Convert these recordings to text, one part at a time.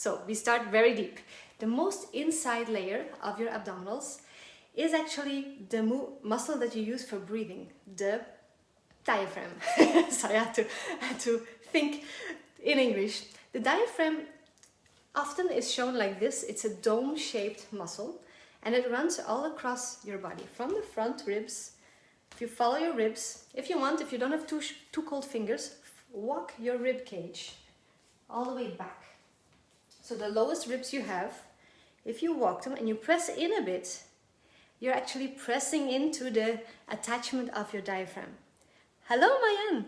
So we start very deep. The most inside layer of your abdominals is actually the muscle that you use for breathing, the diaphragm. So I had to think in English. The diaphragm often is shown like this. It's a dome-shaped muscle, and it runs all across your body, from the front ribs. If you follow your ribs, if you want, if you don't have two cold fingers, walk your rib cage all the way back. So the lowest ribs you have, if you walk them and you press in a bit, you're actually pressing into the attachment of your diaphragm. Hello, Mayan!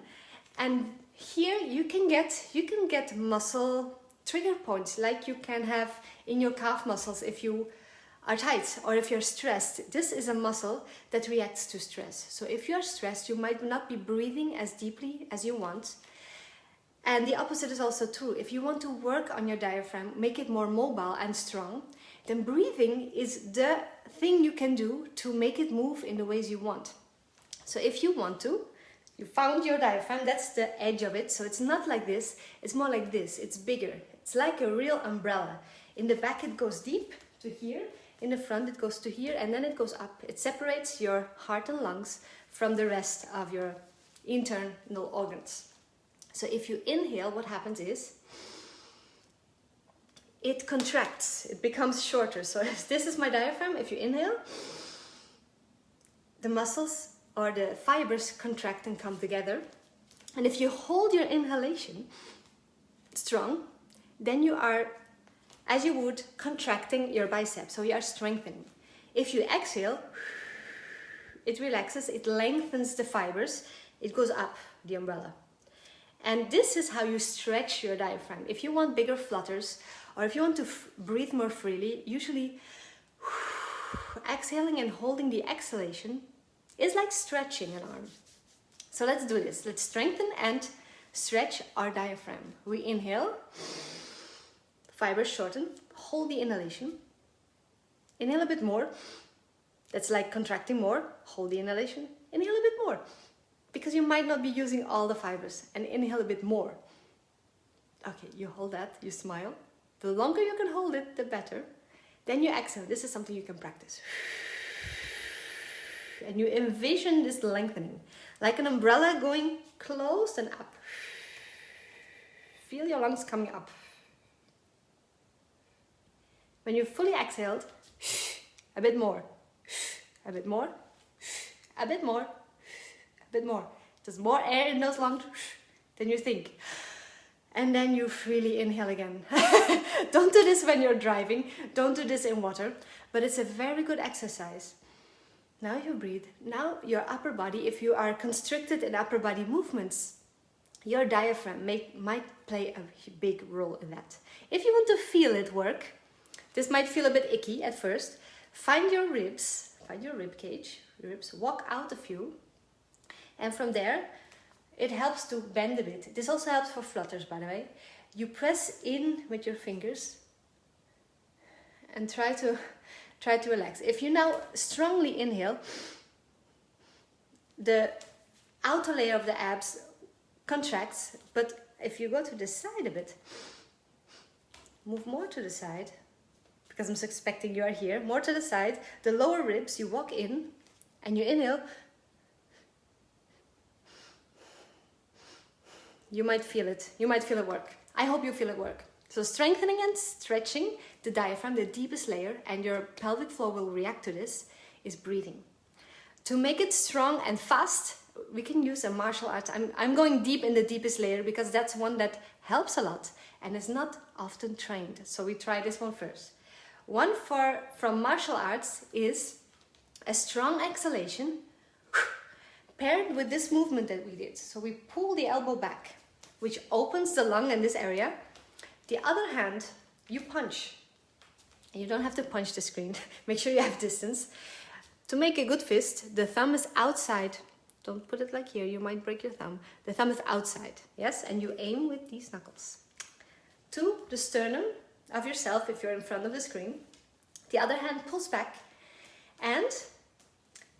And here you can get muscle trigger points like you can have in your calf muscles if you are tight or if you're stressed. This is a muscle that reacts to stress. So if you're stressed, you might not be breathing as deeply as you want. And the opposite is also true. If you want to work on your diaphragm, make it more mobile and strong, then breathing is the thing you can do to make it move in the ways you want. So if you want to, you found your diaphragm, that's the edge of it. So it's not like this, it's more like this, it's bigger. It's like a real umbrella. In the back it goes deep to here, in the front it goes to here, and then it goes up. It separates your heart and lungs from the rest of your internal organs. So if you inhale, what happens is it contracts, it becomes shorter. So if this is my diaphragm, if you inhale, the muscles or the fibers contract and come together. And if you hold your inhalation strong, then you are, as you would, contracting your biceps, so you are strengthening. If you exhale, it relaxes, it lengthens the fibers, it goes up the umbrella. And this is how you stretch your diaphragm. If you want bigger flutters, or if you want to breathe more freely, usually exhaling and holding the exhalation is like stretching an arm. So let's do this. Let's strengthen and stretch our diaphragm. We inhale, fibers shorten, hold the inhalation. Inhale a bit more. That's like contracting more. Hold the inhalation. Inhale a bit more, because you might not be using all the fibers, and inhale a bit more. Okay, you hold that, you smile. The longer you can hold it, the better. Then you exhale. This is something you can practice. And you envision this lengthening, like an umbrella going close and up. Feel your lungs coming up. When you fully exhaled, a bit more, a bit more, a bit more, a bit more. There's more air in those lungs than you think. And then you freely inhale again. Don't do this when you're driving. Don't do this in water. But it's a very good exercise. Now you breathe. Now your upper body, if you are constricted in upper body movements, your diaphragm might play a big role in that. If you want to feel it work, this might feel a bit icky at first. Find your ribs, find your rib cage, ribs, walk out a few. And from there, it helps to bend a bit. This also helps for flutters, by the way. You press in with your fingers and try to relax. If you now strongly inhale, the outer layer of the abs contracts, but if you go to the side a bit, move more to the side, because I'm suspecting you are here, more to the side, the lower ribs, you walk in and you inhale, you might feel it work. I hope you feel it work. So strengthening and stretching the diaphragm, the deepest layer, and your pelvic floor will react to this, is breathing. To make it strong and fast, we can use a martial art. I'm going deep in the deepest layer because that's one that helps a lot and is not often trained. So we try this one first. One from martial arts is a strong exhalation paired with this movement that we did. So we pull the elbow back, which opens the lung in this area. The other hand, you punch. And you don't have to punch the screen. Make sure you have distance. To make a good fist, the thumb is outside. Don't put it like here, you might break your thumb. The thumb is outside, yes? And you aim with these knuckles to the sternum of yourself if you're in front of the screen. The other hand pulls back and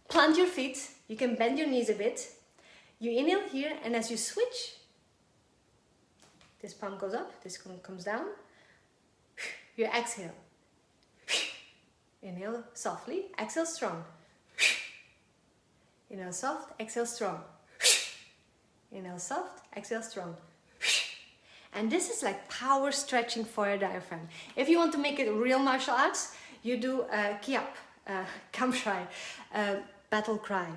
plant your feet. You can bend your knees a bit. You inhale here, and as you switch, this palm goes up, this one comes down. You exhale. Inhale softly, exhale strong. Inhale soft, exhale strong. Inhale soft, exhale strong. And this is like power stretching for your diaphragm. If you want to make it real martial arts, you do kiap, kamshai, battle cry,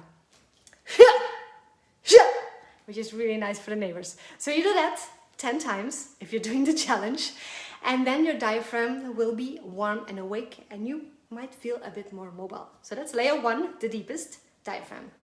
which is really nice for the neighbors. So you do that 10 times if you're doing the challenge, and then your diaphragm will be warm and awake, and you might feel a bit more mobile. So that's layer 1, the deepest, diaphragm.